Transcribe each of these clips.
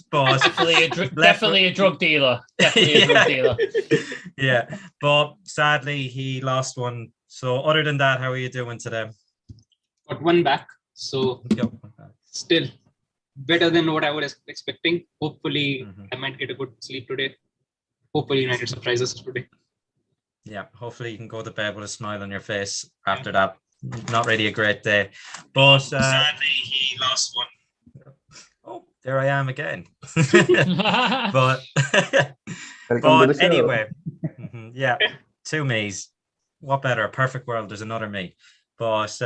but definitely a drug dealer. Definitely a drug dealer. Yeah, but sadly he lost one. So other than that, how are you doing today? Got one back, so still better than what I was expecting. Hopefully, I might get a good sleep today. Hopefully, United surprises us today. Yeah, hopefully you can go to bed with a smile on your face after that. Not really a great day, but sadly he lost one. Oh, there I am again. but anyway, yeah, two me's. What better? A perfect world. There's another me. But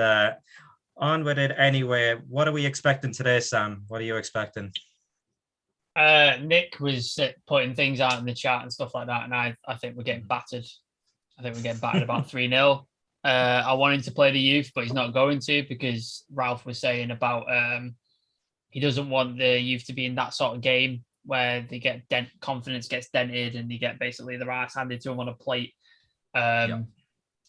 on with it anyway. What are we expecting today, Sam? What are you expecting? Nick was putting things out in the chat and stuff like that, and I think we're getting battered. I think we're getting battered about 3-0. I want him to play the youth, but he's not going to because Ralph was saying about he doesn't want the youth to be in that sort of game where they get confidence gets dented and they get basically their ass handed to them on a plate.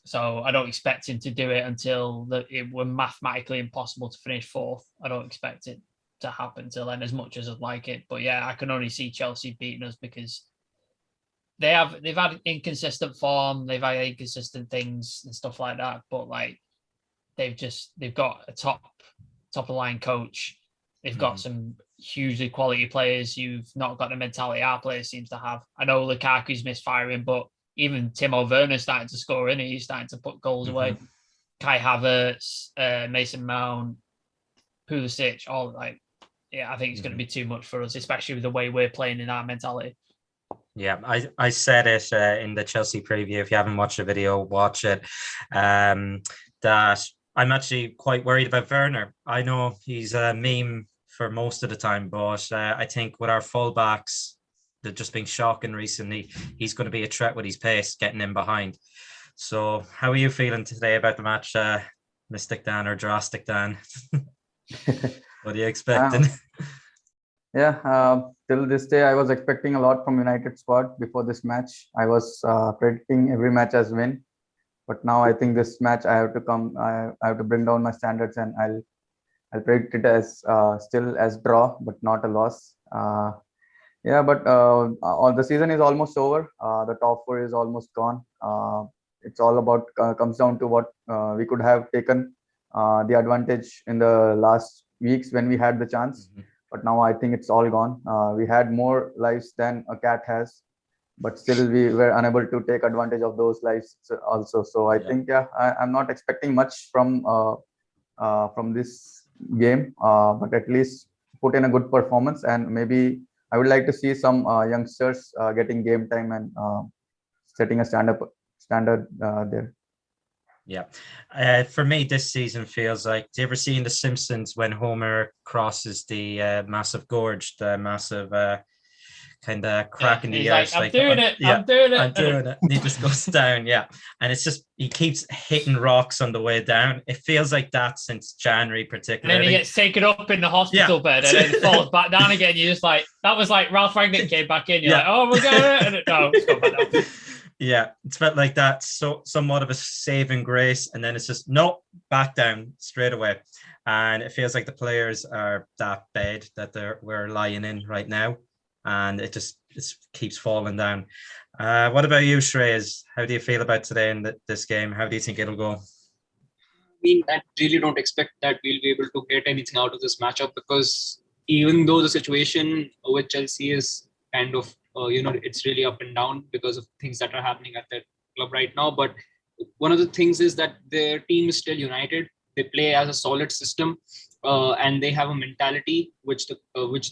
So I don't expect him to do it until it were mathematically impossible to finish fourth. I don't expect it to happen till then, as much as I'd like it. But yeah, I can only see Chelsea beating us because they've had inconsistent form, they've had inconsistent things and stuff like that. But like they've got a top of line coach. They've got some hugely quality players who've not got the mentality our players seems to have. I know Lukaku's misfiring, but even Timo Werner's starting to score in. He's starting to put goals away. Kai Havertz, Mason Mount, Pulisic, all like, yeah, I think it's going to be too much for us, especially with the way we're playing in our mentality. Yeah, I said it in the Chelsea preview. If you haven't watched the video, watch it. That I'm actually quite worried about Werner. I know he's a meme for most of the time, but I think with our fullbacks, they've just been shocking recently. He's going to be a threat with his pace, getting in behind. So how are you feeling today about the match, Mystic Dan or Drastic Dan? What are you expecting? Till this day, I was expecting a lot from United squad before this match. I was predicting every match as win. But now I think this match I have to bring down my standards and I'll predict it as still as draw, but not a loss. But the season is almost over. The top four is almost gone. It's all about comes down to what we could have taken the advantage in the last weeks when we had the chance. But now I think it's all gone. We had more lives than a cat has, but still we were unable to take advantage of those lives also. So I think I'm not expecting much from this game, but at least put in a good performance, and maybe I would like to see some youngsters getting game time and setting a standard there. Yeah. For me, this season feels like, do you ever see in The Simpsons when Homer crosses the massive gorge, the massive kind of crack in the earth? I'm doing it. I'm doing it. And he just goes down. Yeah. And it's just, he keeps hitting rocks on the way down. It feels like that since January, particularly. And then he gets taken up in the hospital bed and then falls back down again. You're just like, that was like Ralph Rangnick came back in. You're like, oh my God. And it's gone back down. Yeah, it's felt like that. So somewhat of a saving grace, and then it's just back down straight away. And it feels like the players are that bad that we're lying in right now, and it keeps falling down. What about you, Shreyas? How do you feel about today in this game? How do you think it'll go? I mean, I really don't expect that we'll be able to get anything out of this matchup, because even though the situation with Chelsea is kind of it's really up and down because of things that are happening at their club right now. But one of the things is that their team is still united. They play as a solid system, and they have a mentality which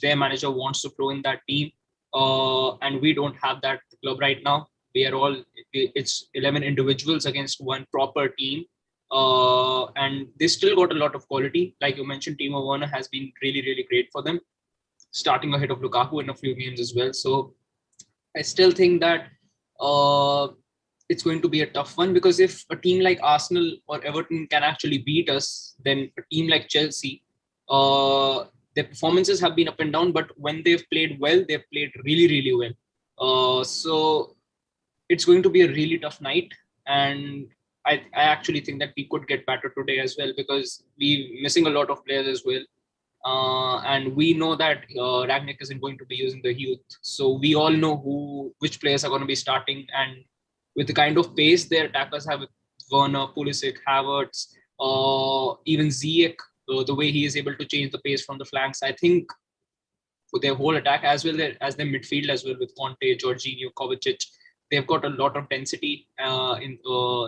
their manager wants to throw in that team. And we don't have that at the club right now. It's 11 individuals against one proper team. And they still got a lot of quality. Like you mentioned, Timo Werner has been really, really great for them, starting ahead of Lukaku in a few games as well. So I still think that it's going to be a tough one, because if a team like Arsenal or Everton can actually beat us, then a team like Chelsea, their performances have been up and down, but when they've played well, they've played really, really well. So it's going to be a really tough night. And I actually think that we could get better today as well, because we're missing a lot of players as well. And we know that Rangnick isn't going to be using the youth. So we all know which players are going to be starting. And with the kind of pace their attackers have with Werner, Pulisic, Havertz, even Ziyech, the way he is able to change the pace from the flanks, I think for their whole attack as well as their midfield as well with Conte, Jorginho, Kovacic, they've got a lot of density in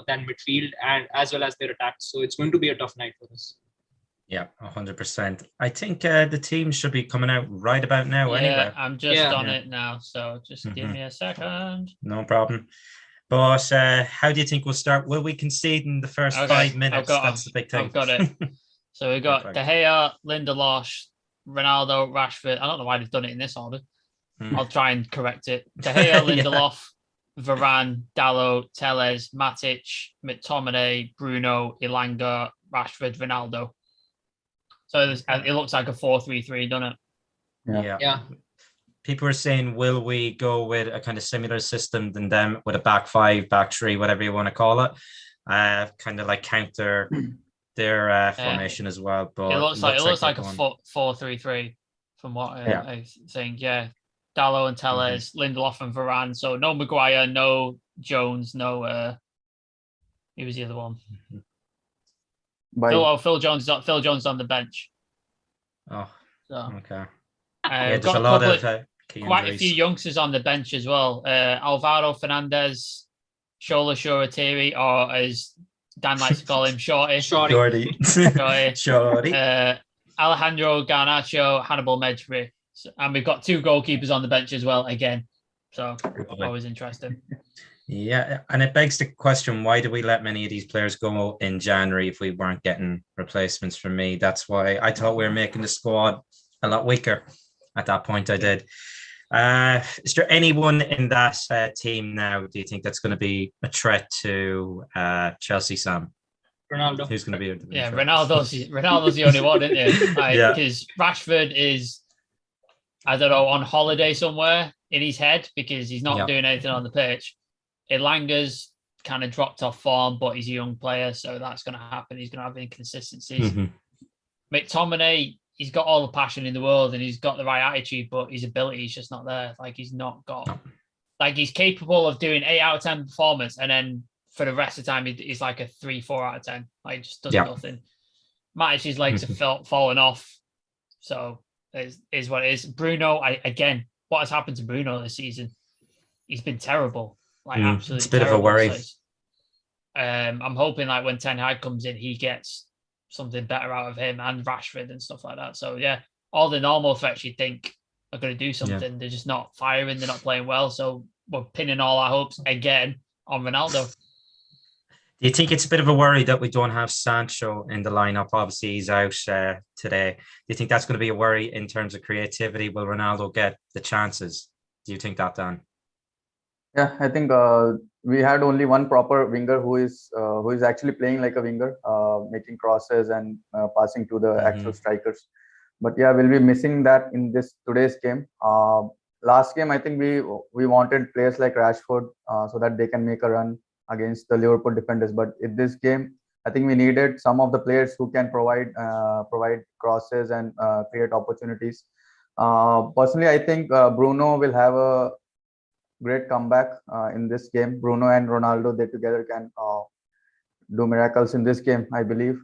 than midfield and as well as their attack. So it's going to be a tough night for us. Yeah, 100%. I think the team should be coming out right about now anyway. I'm just on it now, so just give me a second. No problem. But how do you think we'll start? Will we concede in the first 5 minutes? That's the big thing. I've got it. So we got De Gea, Lindelof, Ronaldo, Rashford. I don't know why they've done it in this order. I'll try and correct it. De Gea, Lindelof, Varane, Dalot, Telles, Matic, McTominay, Bruno, Elanga, Rashford, Ronaldo. So it looks like a 4-3-3, doesn't it? Yeah. People are saying, will we go with a kind of similar system than them with a back 5, back 3, whatever you want to call it? Kind of like counter their formation as well. But it looks like a 4-3-3 from what I think. Yeah. Dalot and Telles, Lindelof and Varane. So no Maguire, no Jones, no who was the other one? Phil Jones on the bench. Oh, so, okay. There's a lot of quite a few youngsters on the bench as well. Alvaro Fernandez, Shola Shoretiri, or as Dan likes to call him, Shorty. Alejandro Garnacho, Hannibal Mejbri. And we've got 2 goalkeepers on the bench as well again. So always interesting. Yeah, and it begs the question, why do we let many of these players go in January if we weren't getting replacements? For me, that's why I thought we were making the squad a lot weaker at that point. I did. Is there anyone in that team now, do you think, that's going to be a threat to Chelsea, Sam? Ronaldo. Who's going to be? Yeah, Ronaldo's the only one, isn't it? Because Rashford is, I don't know, on holiday somewhere in his head because he's not doing anything on the pitch. Elanga's kind of dropped off form, but he's a young player, so that's going to happen. He's going to have inconsistencies. McTominay, he's got all the passion in the world and he's got the right attitude, but his ability is just not there. Like he's not got, like he's capable of doing 8 out of 10 performance, and then for the rest of the time he's like a 3-4 out of 10. Like just does nothing. Matic's legs have fallen off, so is what it is. Bruno, again, what has happened to Bruno this season? He's been terrible. Like absolutely, it's a bit of a worry. I'm hoping like when Ten Hag comes in, he gets something better out of him and Rashford and stuff like that. So yeah, all the normal threats you think are going to do something, they're just not firing. They're not playing well. So we're pinning all our hopes again on Ronaldo. Do you think it's a bit of a worry that we don't have Sancho in the lineup? Obviously, he's out today. Do you think that's going to be a worry in terms of creativity? Will Ronaldo get the chances? Do you think that, Dan? Yeah, I think we had only one proper winger who is actually playing like a winger, making crosses and passing to the actual strikers. But yeah, we'll be missing that in today's game. Last game, I think we wanted players like Rashford so that they can make a run against the Liverpool defenders. But in this game, I think we needed some of the players who can provide crosses and create opportunities. Personally, I think Bruno will have a great comeback in this game. Bruno and Ronaldo, they together can do miracles in this game, I believe.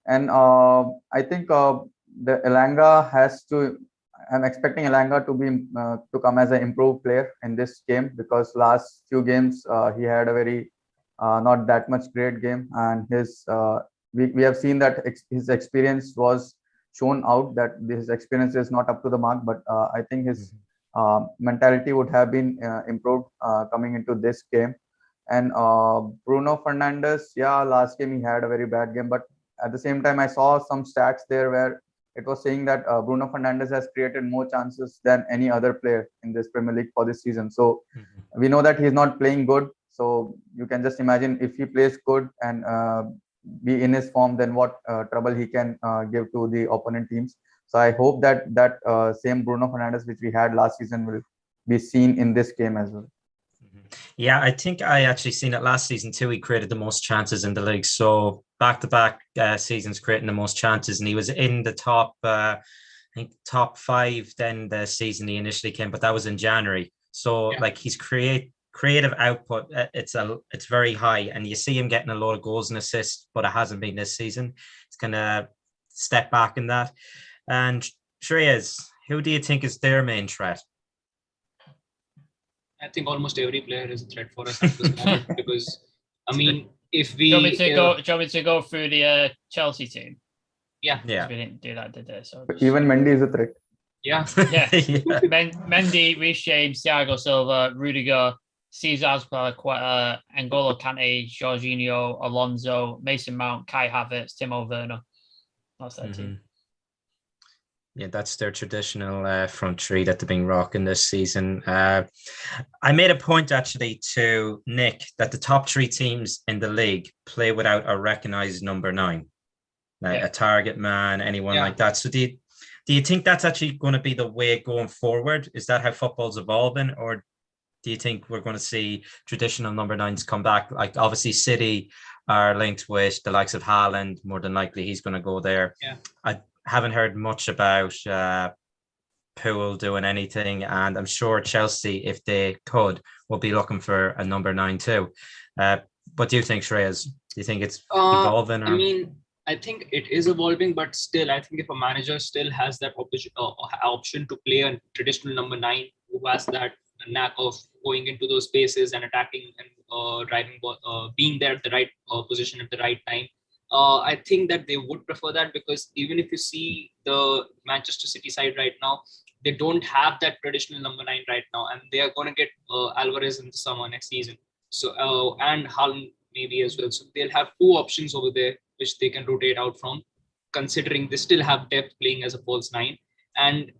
And I think the Elanga has to. I'm expecting Elanga to come as an improved player in this game, because last few games he had a very not that much great game, and his we have seen that his experience was shown out, that his experience is not up to the mark. But I think his mentality would have been improved coming into this game. And Bruno Fernandes, last game he had a very bad game, but at the same time I saw some stats there where it was saying that Bruno Fernandes has created more chances than any other player in this Premier League for this season. So we know that he's not playing good. So you can just imagine if he plays good and be in his form, then what trouble he can give to the opponent teams. So I hope that same Bruno Fernandes which we had last season will be seen in this game as well. Yeah, I think I actually seen it last season too. He created the most chances in the league. So back-to-back seasons creating the most chances, and he was in the top, I think top 5 then the season he initially came, but that was in January. So like his creative output, it's very high, and you see him getting a lot of goals and assists, but it hasn't been this season. It's gonna step back in that. And Shreyas, who do you think is their main threat? I think almost every player is a threat for us at this moment because, I mean, if we... Do you want me to go through the Chelsea team? Yeah. We didn't do that, did they? So even Mendy is a threat. Yeah. Yeah. Mendy, Reece James, Thiago Silva, Rudiger, Cesar Azpilicueta, N'Golo Kante, Jorginho, Alonso, Mason Mount, Kai Havertz, Timo Werner. That's their team. Yeah, that's their traditional front three that they've been rocking this season. I made a point actually to Nick that the top 3 teams in the league play without a recognised number 9, like a target man, anyone like that. So do you think that's actually going to be the way going forward? Is that how football's evolving, or do you think we're going to see traditional number 9s come back? Like obviously City are linked with the likes of Haaland. More than likely he's going to go there. Yeah. I haven't heard much about Poole doing anything, and I'm sure Chelsea, if they could, will be looking for a number 9 too. What do you think, Shreyas? Do you think it's evolving? Or? I mean, I think it is evolving, but still, I think if a manager still has that option to play a traditional number 9 who has that knack of going into those spaces and attacking and driving, being there at the right position at the right time, I think that they would prefer that, because even if you see the Manchester City side right now, they don't have that traditional number 9 right now, and they are going to get Alvarez in the summer next season. So and Haaland maybe as well. So they'll have 2 options over there which they can rotate out from, considering they still have depth playing as a false 9. And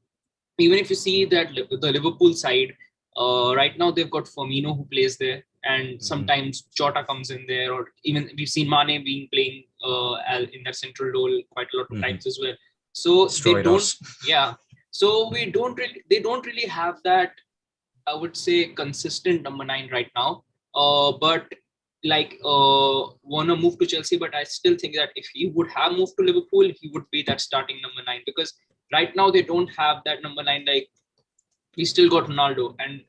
even if you see that the Liverpool side, right now they've got Firmino who plays there, and sometimes Jota comes in there, or even we've seen Mane being playing in that central role quite a lot of times as well. So they don't really have that, I would say, consistent number 9 right now. But like Werner moved to Chelsea, but I still think that if he would have moved to Liverpool, he would be that starting number 9, because right now they don't have that number 9. Like, we still got Ronaldo, and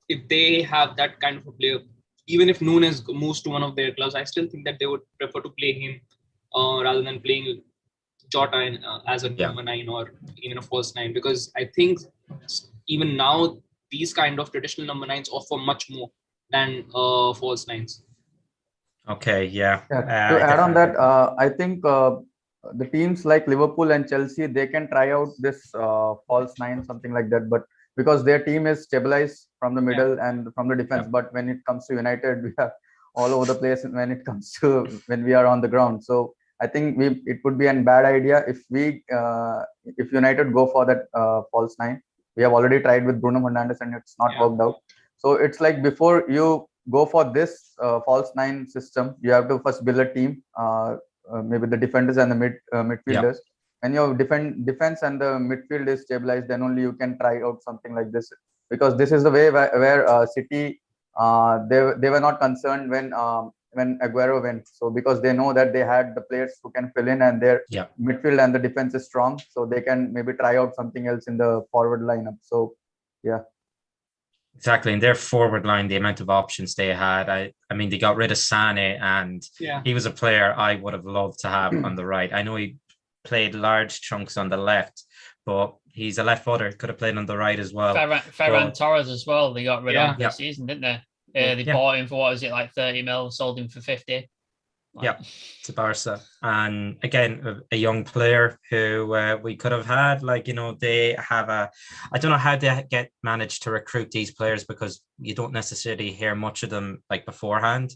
if they have that kind of a player, even if Nunes moves to one of their clubs, I still think that they would prefer to play him rather than playing Jota as a number 9 or even a false 9, because I think even now these kind of traditional number 9s offer much more than false 9s. Okay, yeah. To add on that, I think the teams like Liverpool and Chelsea, they can try out this false 9, something like that, but because their team is stabilized from the middle and from the defense. But when it comes to United, we are all over the place when it comes to when we are on the ground. So I think it would be a bad idea if United go for that false 9. We have already tried with Bruno Fernandes and it's not worked out. So it's like, before you go for this false 9 system, you have to first build a team, maybe the defenders and the midfielders. When your defense and the midfield is stabilized, then only you can try out something like this, because this is the way where City they were not concerned when Aguero went. So because they know that they had the players who can fill in, and their midfield and the defense is strong, so they can maybe try out something else in the forward lineup. So exactly. In their forward line, the amount of options they had, I mean, they got rid of Sané, and he was a player I would have loved to have on the right. I know he played large chunks on the left, but he's a left footer, could have played on the right as well. Ferran Torres as well, they got rid of this season, didn't they? They bought him for, what was it, like 30 mil, sold him for 50. To Barca. And again, a young player who we could have had, like, you know, they have I don't know how they managed to recruit these players, because you don't necessarily hear much of them like beforehand.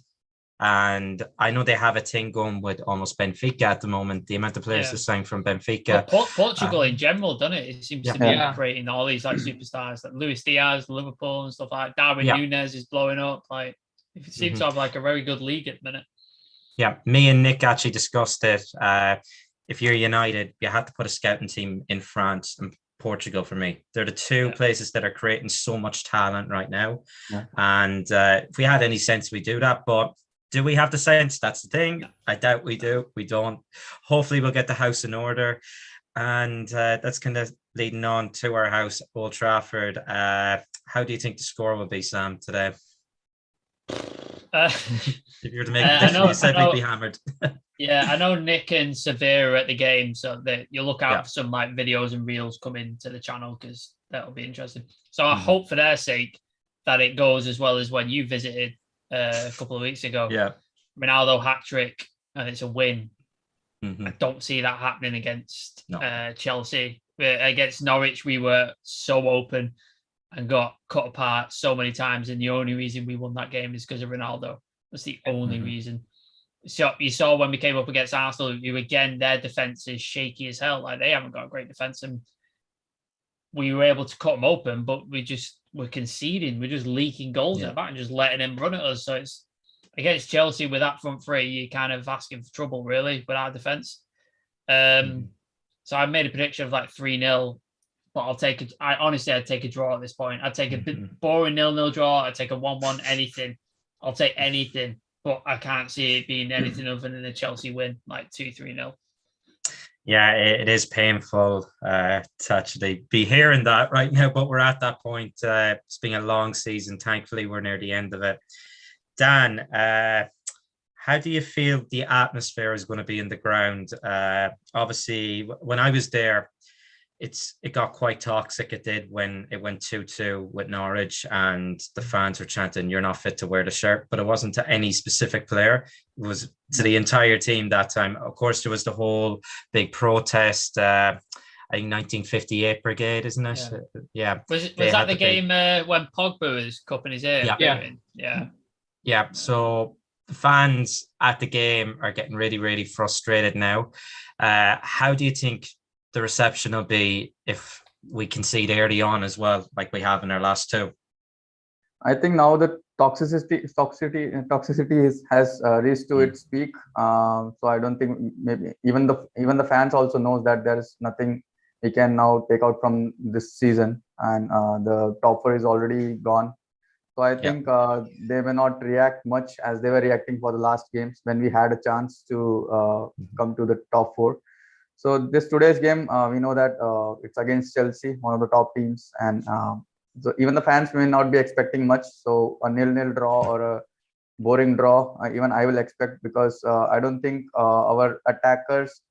And I know they have a thing going with almost Benfica at the moment, the amount of players they're signing from Benfica. Portugal in general, doesn't it? It seems to be operating all these like superstars, like Luis Diaz, Liverpool and stuff like that. Darwin Núñez is blowing up. Like, it seems to have like a very good league at the minute. Yeah, me and Nick actually discussed it. If you're United, you have to put a scouting team in France and Portugal for me. They're the 2 places that are creating so much talent right now. And if we had any sense, we do that. But Do we have the sense? That's the thing. I doubt we do. We don't. Hopefully, we'll get the house in order. And that's kind of leading on to our house, Old Trafford. How do you think the score will be, Sam, today? If you were to make a prediction, you said we'd be hammered. Yeah, I know Nick and Severe are at the game, so that you'll look out for some like videos and reels coming to the channel because that'll be interesting. So I hope for their sake that it goes as well as when you visited a couple of weeks ago. Yeah, Ronaldo hat trick and it's a win. I don't see that happening against Chelsea. Against Norwich, we were so open and got cut apart so many times, and the only reason we won that game is because of Ronaldo. That's the only reason. So you saw when we came up against Arsenal, their defense is shaky as hell. Like they haven't got a great defense, and we were able to cut them open, but we're conceding. We're just leaking goals at the back and just letting them run at us. So it's against Chelsea with that front three, you're kind of asking for trouble really with our defense. So I made a prediction of like 3-0, but I'd take a draw at this point. I'd take a bit boring 0-0 draw. I'd take a 1-1, anything. I'll take anything. But I can't see it being anything other than a Chelsea win, like 2-3-0. Yeah, it is painful to actually be hearing that right now, but we're at that point. It's been a long season. Thankfully, we're near the end of it. Dan, how do you feel the atmosphere is going to be in the ground? Obviously, when I was there, it got quite toxic. It did when it went 2-2 with Norwich and the fans were chanting, "You're not fit to wear the shirt," but it wasn't to any specific player. It was to the entire team that time. Of course, there was the whole big protest. I think 1958 Brigade, isn't it? Yeah. Was that the game when Pogba was cupping his ear? Yeah. So the fans at the game are getting really, really frustrated now. How do you think the reception will be if we concede early on as well, like we have in our last two? I think now the toxicity has reached to its peak. So I don't think maybe even the fans also knows that there is nothing we can now take out from this season, and the top four is already gone. So I think they may not react much as they were reacting for the last games when we had a chance to come to the top four. So today's game, we know that it's against Chelsea, one of the top teams, and so even the fans may not be expecting much. So a 0-0 draw or a boring draw, even I will expect, because I don't think our attackers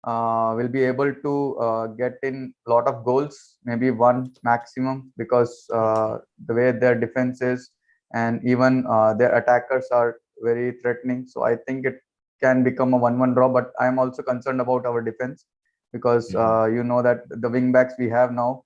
will be able to get in a lot of goals, maybe one maximum, because the way their defense is and even their attackers are very threatening. So I think it can become a 1-1 draw, but I'm also concerned about our defense because you know that the wing backs we have now,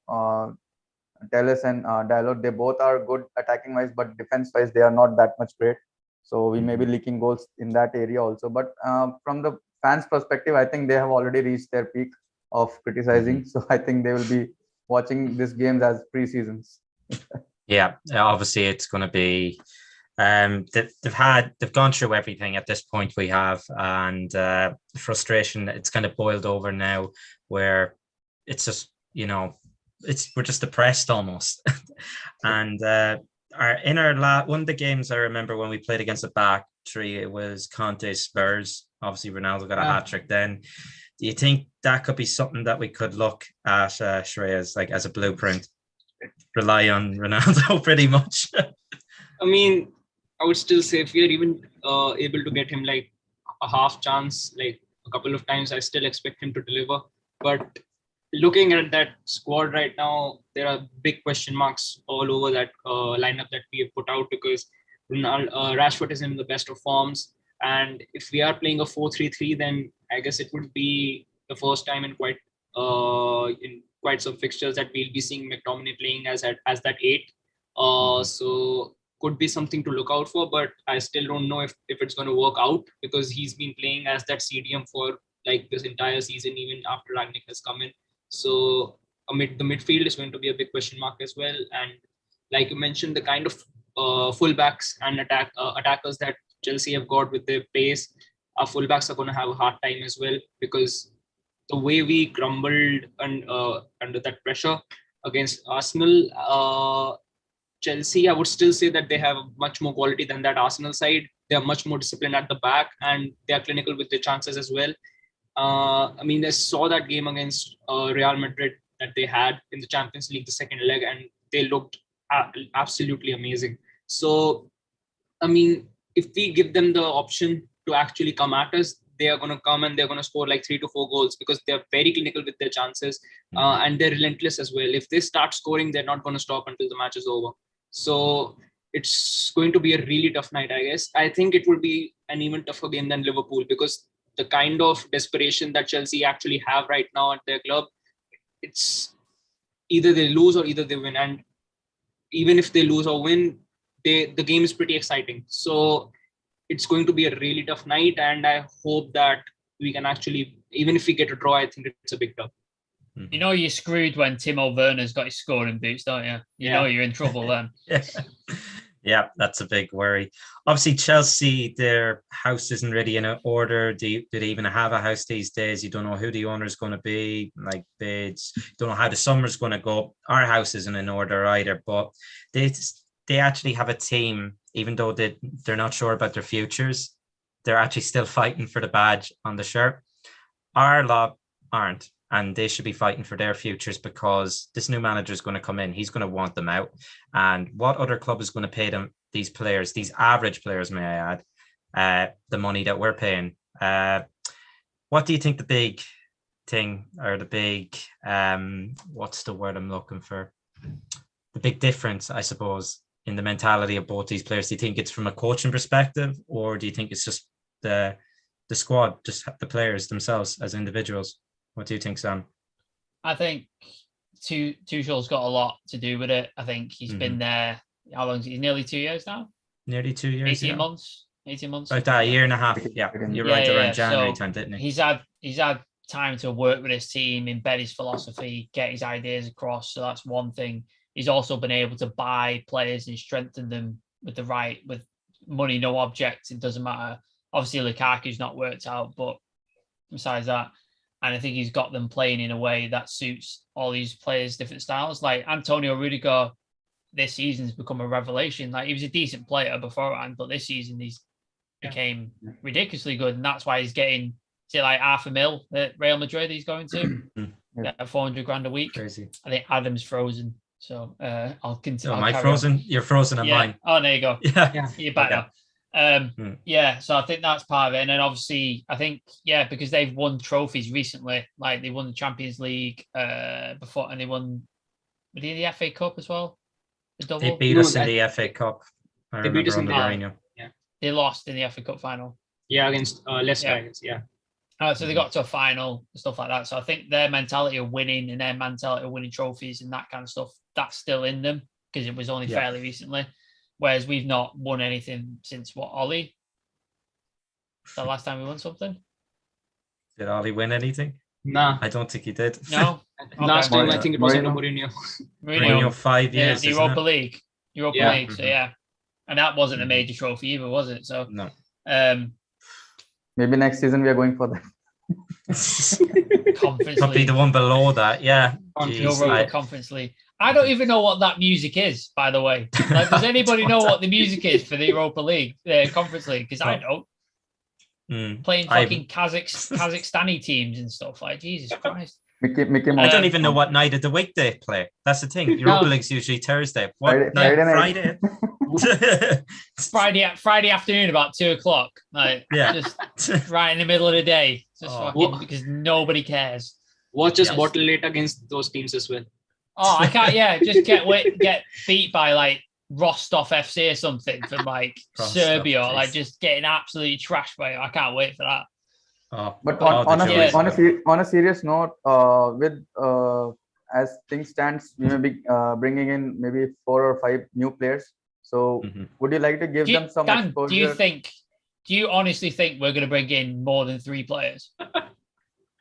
Telles and Dalot, they both are good attacking wise, but defense wise they are not that much great. So we may be leaking goals in that area also. But from the fans' perspective, I think they have already reached their peak of criticizing. So I think they will be watching these games as pre-seasons. Yeah, obviously it's going to be. They've gone through everything at this point we have, and frustration, it's kind of boiled over now where it's just, we're just depressed almost. And one of the games I remember when we played against the back three, it was Conte Spurs. Obviously Ronaldo got a hat trick then. Do you think that could be something that we could look at, Shreyas, like as a blueprint? Rely on Ronaldo pretty much. I mean, I would still say if we are even able to get him like a half chance, like a couple of times, I still expect him to deliver. But looking at that squad right now, there are big question marks all over that lineup that we have put out, because Rashford is in the best of forms. And if we are playing a 4-3-3, then I guess it would be the first time in quite some fixtures that we'll be seeing McTominay playing as that 8. So could be something to look out for, but I still don't know if it's going to work out, because he's been playing as that CDM for like this entire season, even after Rangnick has come in. So the midfield is going to be a big question mark as well. And like you mentioned, the kind of fullbacks and attackers that Chelsea have got with their pace, our fullbacks are going to have a hard time as well, because the way we crumbled under that pressure against Arsenal, Chelsea, I would still say that they have much more quality than that Arsenal side. They are much more disciplined at the back, and they are clinical with their chances as well. I mean, I saw that game against Real Madrid that they had in the Champions League, the second leg, and they looked absolutely amazing. So, I mean, if we give them the option to actually come at us, they are going to come and they're going to score like 3 to 4 goals because they're very clinical with their chances, and they're relentless as well. If they start scoring, they're not going to stop until the match is over. So it's going to be a really tough night, I guess. I think it will be an even tougher game than Liverpool because the kind of desperation that Chelsea actually have right now at their club, it's either they lose or either they win. And even if they lose or win, the game is pretty exciting. So it's going to be a really tough night, and I hope that we can actually, even if we get a draw, I think it's a big dub. You know you're screwed when Timo Werner's got his scoring boots, don't you? You know you're in trouble then. Yeah, that's a big worry. Obviously, Chelsea, their house isn't really in order. Do they even have a house these days? You don't know who the owner is going to be, like bids. You don't know how the summer's going to go. Our house isn't in order either, but they actually have a team, even though they're not sure about their futures. They're actually still fighting for the badge on the shirt. Our lot aren't. And they should be fighting for their futures because this new manager is going to come in. He's going to want them out. And what other club is going to pay them, these players, these average players, may I add, the money that we're paying? What do you think the big thing or the big, what's the word I'm looking for? The big difference, I suppose, in the mentality of both these players. Do you think it's from a coaching perspective, or do you think it's just the squad, just the players themselves as individuals? What do you think, Sam? I think Tuchel's got a lot to do with it. I think he's been there. How long? He's nearly 2 years now. Nearly 2 years. 18 months. 18 months. About that, a year and a half. Yeah, you're right. Around January time, didn't he? He's had time to work with his team, embed his philosophy, get his ideas across. So that's one thing. He's also been able to buy players and strengthen them with money, no object. It doesn't matter. Obviously, Lukaku's not worked out, but besides that. And I think he's got them playing in a way that suits all these players' different styles. Like Antonio Rudiger this season's become a revelation. Like he was a decent player beforehand, but this season he's became ridiculously good. And that's why he's getting to like $500,000 at Real Madrid he's going to. Get 400 grand a week. Crazy. I think Adam's frozen. So I'll continue. Oh, am I frozen? On. You're frozen on mine. Oh, there you go. Yeah. You're back now. So I think that's part of it. And then obviously I think because they've won trophies recently, like they won the Champions League before, and they won the FA Cup as well. The double. They beat us in the FA Cup. They beat us in the Mourinho. Yeah. They lost in the FA Cup final. Yeah, against Leicester. So they got to a final and stuff like that. So I think their mentality of winning and their mentality of winning trophies and that kind of stuff, that's still in them because it was only fairly recently. Whereas we've not won anything since Ollie? The last time we won something? Did Ollie win anything? Nah. I don't think he did. No? Okay. Last time I think it was under Mourinho. Mourinho 5 years. The Europa League. League, so And that wasn't a major trophy either, was it? So no. Maybe next season we are going for that. Conference Probably League. the one below that, yeah. Europa Conference League. I don't even know what that music is, by the way. Like, does anybody know what the music is for the Europa League, Conference League? Because I don't. Playing fucking Kazakhstani teams and stuff. Like, Jesus Christ. I don't even know what night of the week they play. That's the thing. Europa League's usually Thursday. What night? Friday. Friday afternoon about 2:00. Like, just right in the middle of the day. Just fucking because nobody cares. Watch us bottle late against those teams as well. Oh, I can't. Yeah, just get beat by like Rostov FC or something from like Serbia. Like just getting absolutely trashed by it. I can't wait for that. But on a serious note, with as things stands, we may be bringing in maybe 4 or 5 new players. So would you like to give them some exposure? Do you honestly think we're going to bring in more than 3 players?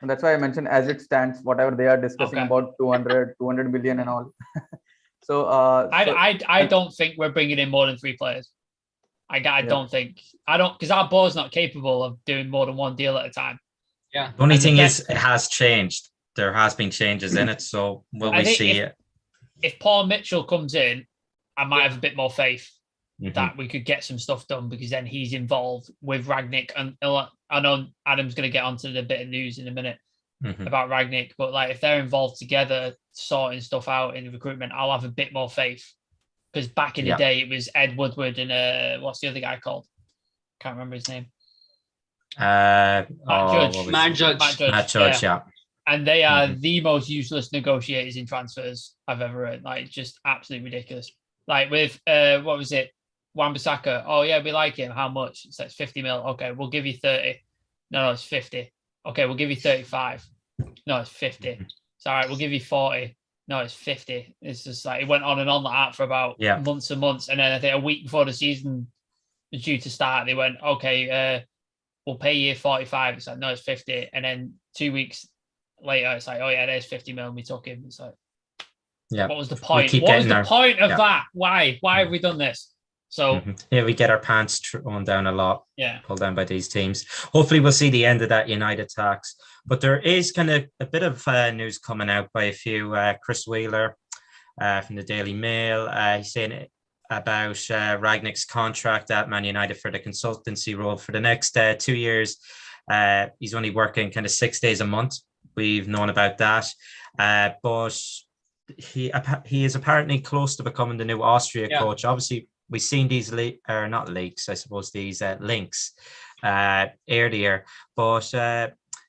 And that's why I mentioned as it stands, whatever they are discussing about 200 million and all. So I don't think we're bringing in more than 3 players. I don't think because our board's not capable of doing more than one deal at a time. Yeah. The only thing is it has changed. There has been changes in it. So will we see it? If Paul Mitchell comes in, I might have a bit more faith. that we could get some stuff done, because then he's involved with Ragnick. And I know Adam's going to get onto the bit of news in a minute about Ragnick, but like if they're involved together sorting stuff out in the recruitment, I'll have a bit more faith. Because back in the day, it was Ed Woodward and what's the other guy called? Can't remember his name. Matt Judge. Yeah. And they are the most useless negotiators in transfers I've ever heard. Like, just absolutely ridiculous. Like with what was it? Wan-Bissaka. Oh yeah, we like him. How much? So it's 50 mil. Okay, we'll give you 30. No, it's 50. Okay, we'll give you 35. No, it's 50. It's all right, we'll give you 40. No, it's 50. It's just like it went on and on like that for about months and months. And then I think a week before the season was due to start, they went, okay, we'll pay you 45. It's like, no, it's 50. And then 2 weeks later, it's like, oh yeah, there's 50 mil. We took him. It's like, what was the point? What was the point of that? Why have we done this? So we get our pants thrown down a lot, pulled down by these teams. Hopefully we'll see the end of that United tax. But there is kind of a bit of news coming out by a few. Chris Wheeler from the Daily Mail, he's saying about Ragnick's contract at Man United for the consultancy role for the next 2 years. He's only working kind of 6 days a month. We've known about that, but he is apparently close to becoming the new Austria coach. Obviously, we've seen these links, earlier, but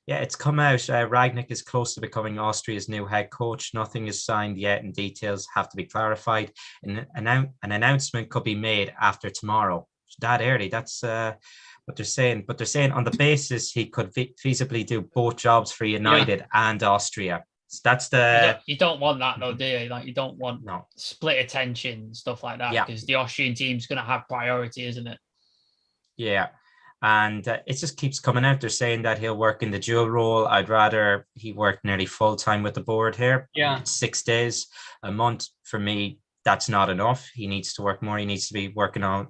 it's come out. Ragnick is close to becoming Austria's new head coach. Nothing is signed yet, and details have to be clarified. An announcement could be made after tomorrow. That early? That's what they're saying. But they're saying on the basis he could feasibly do both jobs for United and Austria. So that's the. You don't want that though, do you? Like you don't want split attention, stuff like that, because the Austrian team's going to have priority, isn't it? Yeah. And it just keeps coming out. They're saying that he'll work in the dual role. I'd rather he worked nearly full time with the board here. 6 days a month. For me, that's not enough. He needs to work more. He needs to be working on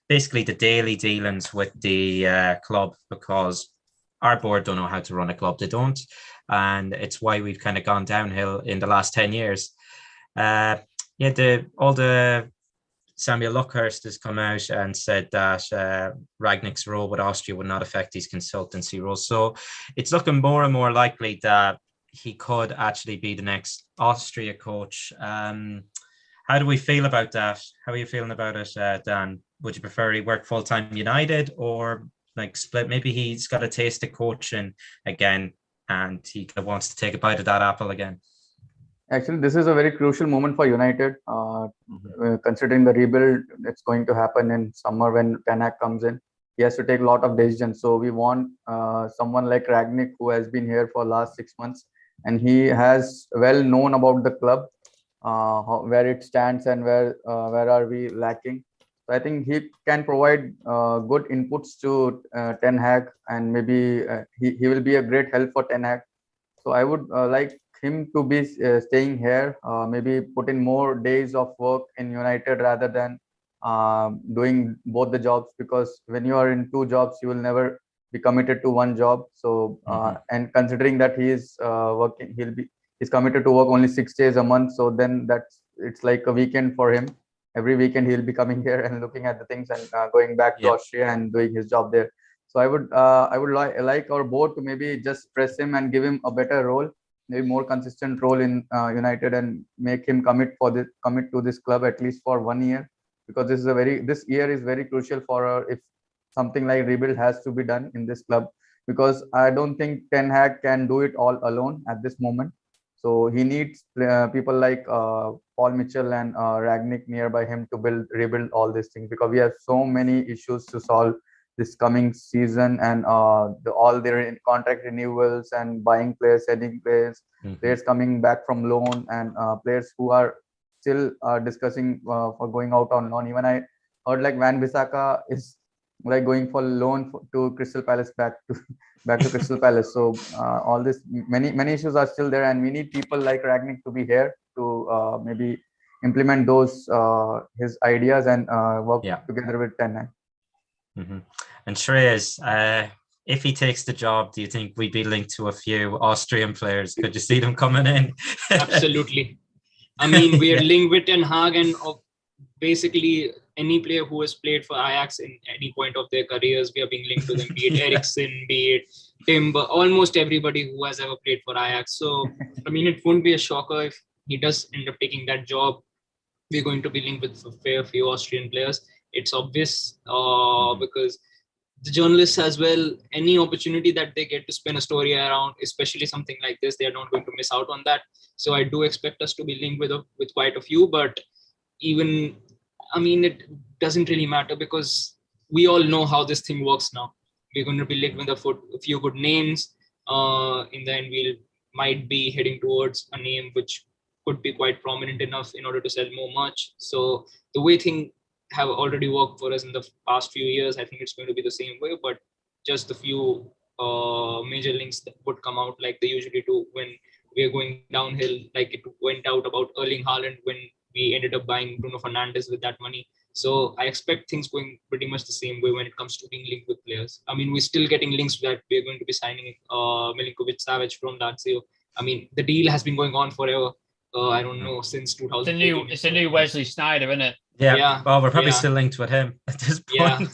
basically the daily dealings with the club, because our board don't know how to run a club. They don't. And it's why we've kind of gone downhill in the last 10 years. All the Samuel Luckhurst has come out and said that Ragnick's role with Austria would not affect his consultancy role. So it's looking more and more likely that he could actually be the next Austria coach. How do we feel about that? How are you feeling about it, Dan? Would you prefer he work full-time United or like split? Maybe he's got a taste of coaching again and he wants to take a bite of that apple again. Actually, this is a very crucial moment for United, considering the rebuild that's going to happen in summer when Ten Hag comes in. He has to take a lot of decisions. So we want someone like Ragnick, who has been here for the last 6 months, and he has well known about the club, where it stands and where are we lacking. So I think he can provide good inputs to Ten Hag, and maybe he will be a great help for Ten Hag. So I would like him to be staying here, maybe put in more days of work in United rather than doing both the jobs, because when you are in 2 jobs, you will never be committed to one job. So and considering that he is working, he's committed to work only 6 days a month. So then it's like a weekend for him. Every weekend he'll be coming here and looking at the things and going back to Austria and doing his job there. So I would like our board to maybe just press him and give him a better role, maybe more consistent role in United, and make him commit to this club at least for 1 year, because this year is very crucial for if something like rebuild has to be done in this club, because I don't think Ten Hag can do it all alone at this moment. So he needs people like Paul Mitchell and Ragnick nearby him to rebuild all these things, because we have so many issues to solve this coming season, and all their contract renewals and buying players, selling players, players coming back from loan, and players who are still discussing for going out on loan. Even I heard like Wan-Bissaka is like going for loan to Crystal Palace, back to Crystal Palace. So all this, many issues are still there, and we need people like Ragnick to be here to maybe implement those his ideas and work together with Ten Hag. And Shreyas, if he takes the job, do you think we'd be linked to a few Austrian players? Could you see them coming in? Absolutely. I mean, we are linked with Ten Hag, and basically any player who has played for Ajax in any point of their careers, we are being linked to them, be it Eriksen, be it Timber, almost everybody who has ever played for Ajax. So, I mean, it won't be a shocker if he does end up taking that job. We're going to be linked with a fair few Austrian players. It's obvious because the journalists as well, any opportunity that they get to spin a story around, especially something like this, they are not going to miss out on that. So I do expect us to be linked with quite a few, but even, I mean, it doesn't really matter because we all know how this thing works now. We're going to be linked with a few good names. In the end, we'll might be heading towards a name which could be quite prominent enough in order to sell more merch. So the way things have already worked for us in the past few years, I think it's going to be the same way, but just a few major links that would come out like they usually do when we are going downhill, like it went out about Erling Haaland when we ended up buying Bruno Fernandes with that money. So I expect things going pretty much the same way when it comes to being linked with players. I mean, we're still getting links that we're going to be signing Milinkovic-Savic from Lazio. I mean, the deal has been going on forever. I don't know, since 2000. It's a new Wesley Sneijder, isn't it? Yeah. Well, we're probably still linked with him at this point.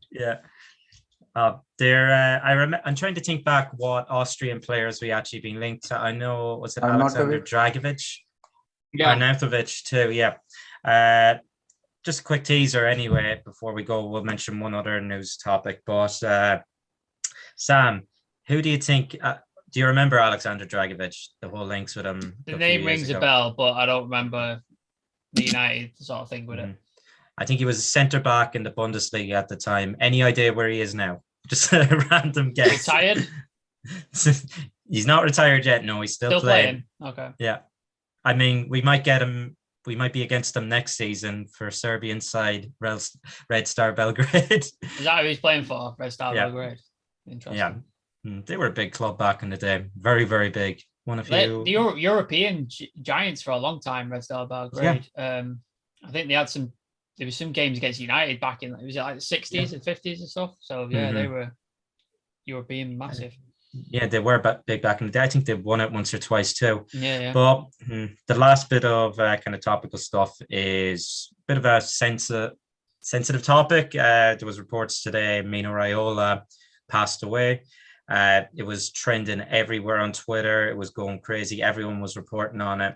Yeah. I'm trying to think back what Austrian players we actually been linked to. I know, was it Alexander Dragovic? Yeah. Arnautovic too, yeah. Just a quick teaser anyway, before we go, we'll mention one other news topic. But Sam, who do you think, do you remember Alexander Dragovic, the whole links with him? The name rings a bell, but I don't remember the United sort of thing with it. I think he was a centre-back in the Bundesliga at the time. Any idea where he is now? Just a random guess. Retired? He's not retired yet. No, he's still playing. Okay. Yeah. I mean, we might get him. We might be against him next season for Serbian side, Red Star Belgrade. Is that who he's playing for? Red Star Belgrade. Interesting. Yeah. They were a big club back in the day. Very, very big. One of you. The European giants for a long time, Red Star Belgrade. Yeah. I think there was some games against United back in, was it like the 60s and 50s and stuff? So, yeah, they were European massive. Yeah, they were big back in the day. I think they've won it once or twice too. Yeah. But the last bit of kind of topical stuff is a bit of a sensitive topic. There was reports today Mino Raiola passed away. It was trending everywhere on Twitter. It was going crazy. Everyone was reporting on it.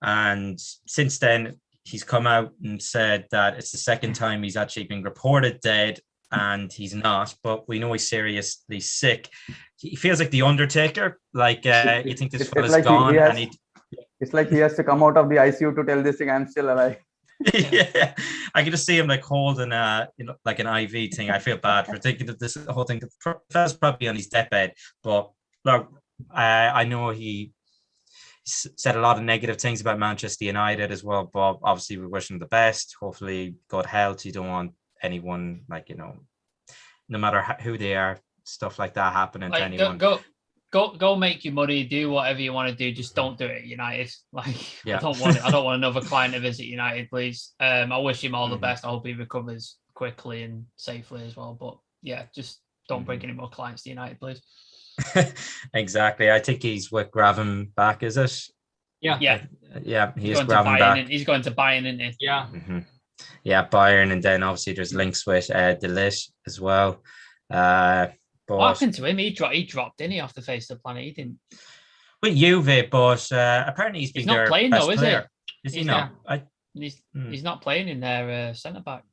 And since then, he's come out and said that it's the second time he's actually been reported dead, and he's not, but we know he's seriously sick. He feels like the Undertaker. Like you think this fella's like gone, it's like he has to come out of the ICU to tell this thing, I'm still alive. Yeah, I can just see him like holding like an IV thing. I feel bad for thinking that this whole thing. The fella's probably on his deathbed, but look, I know he said a lot of negative things about Manchester United as well, but obviously we wish him the best. Hopefully, God health. You don't want anyone, like, no matter who they are, stuff like that happening to anyone. Go make your money, do whatever you want to do, just don't do it at United. I don't want another client to visit United, please. I wish him all the best. I hope he recovers quickly and safely as well, but yeah, just don't bring any more clients to United, please. Exactly. I think he's with Gravenbach, is it? Yeah. He is Gravenbach. He's going to Bayern, isn't he? Yeah. Yeah, Bayern, and then obviously there's links with De Ligt as well. But what happened to him? He dropped, didn't he, off the face of the planet? He didn't. With Juve, but apparently he's not playing though, is he? Is he not? He's not playing in their centre back.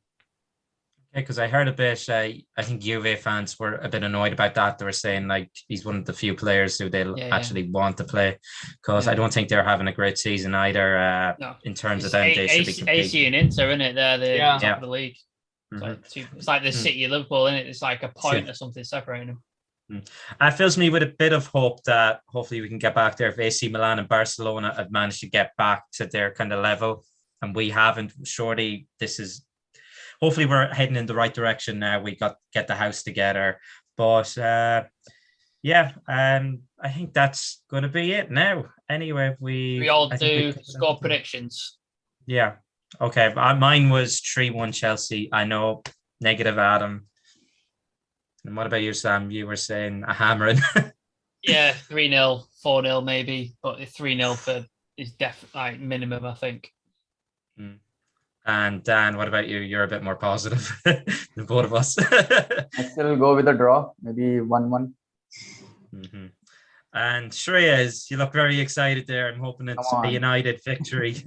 Yeah, because I heard a bit. I think Juve fans were a bit annoyed about that. They were saying like he's one of the few players who they actually want to play, because I don't think they're having a great season either. In terms of them, they should be competing. AC and Inter, isn't it? They're the top of the league. It's like the City of Liverpool, isn't it? It's like a point or something separating them. It fills me with a bit of hope that hopefully we can get back there. If AC Milan and Barcelona have managed to get back to their kind of level, and we haven't, surely this is. Hopefully we're heading in the right direction now. We get the house together. But I think that's going to be it now. Anyway, we all do score predictions. Yeah. Okay. Mine was 3-1 Chelsea. I know, negative Adam. And what about you, Sam? You were saying a hammering. Yeah, 3-0, 4-0 maybe, but 3-0 is definitely minimum, I think. And Dan, what about you? You're a bit more positive than both of us. I still go with a draw, maybe 1-1. Mm-hmm. And Shreyas, you look very excited there. I'm hoping it's a United victory.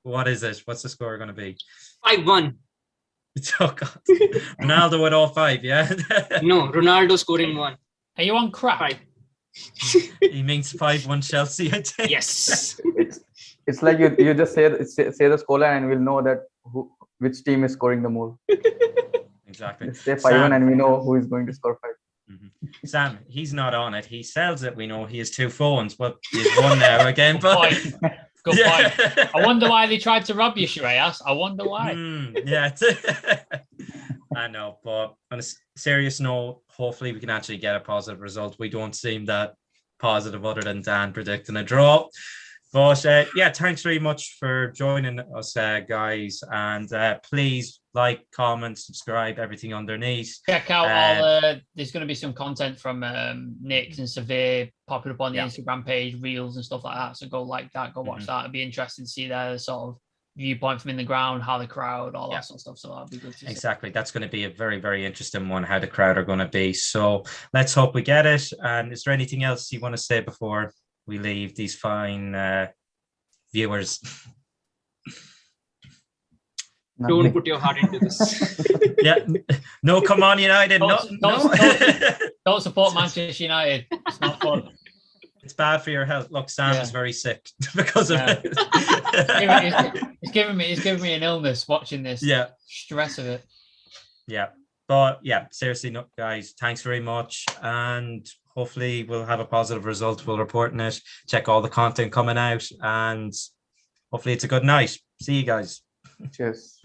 What is it? What's the score going to be? 5-1. Oh God. Ronaldo with all 5, yeah? No, Ronaldo scoring 1. Are you on crack? 5. He means 5-1 Chelsea, I think. Yes. It's like you just say the scoreline and we'll know that which team is scoring the more. Exactly. Just say 5-1 and we know who is going to score 5. Mm-hmm. Sam, he's not on it. He sells it. We know he has 2 phones, but he's one now again. But Good point. I wonder why they tried to rob you, Shreyas. I wonder why. Yeah. I know, but on a serious note, hopefully we can actually get a positive result. We don't seem that positive other than Dan predicting a draw. But yeah, thanks very much for joining us, guys. And please like, comment, subscribe, everything underneath. Check out all. There's going to be some content from Nick and Severe popping up on the Instagram page, reels and stuff like that. So go like that, go watch that. It'd be interesting to see their sort of viewpoint from in the ground, how the crowd, all that sort of stuff. So that'd be good to see. Exactly. That's going to be a very, very interesting one, how the crowd are going to be. So let's hope we get it. And is there anything else you want to say before we leave these fine viewers? Don't put your heart into this. Yeah. No, come on, United. Don't support Manchester United. It's not fun. It's bad for your health. Look, Sam is very sick because of it. It's giving me an illness watching this. Yeah. Stress of it. Yeah. But yeah, seriously, no, guys, thanks very much. And hopefully we'll have a positive result. We'll report on it, check all the content coming out, and hopefully it's a good night. See you guys. Cheers.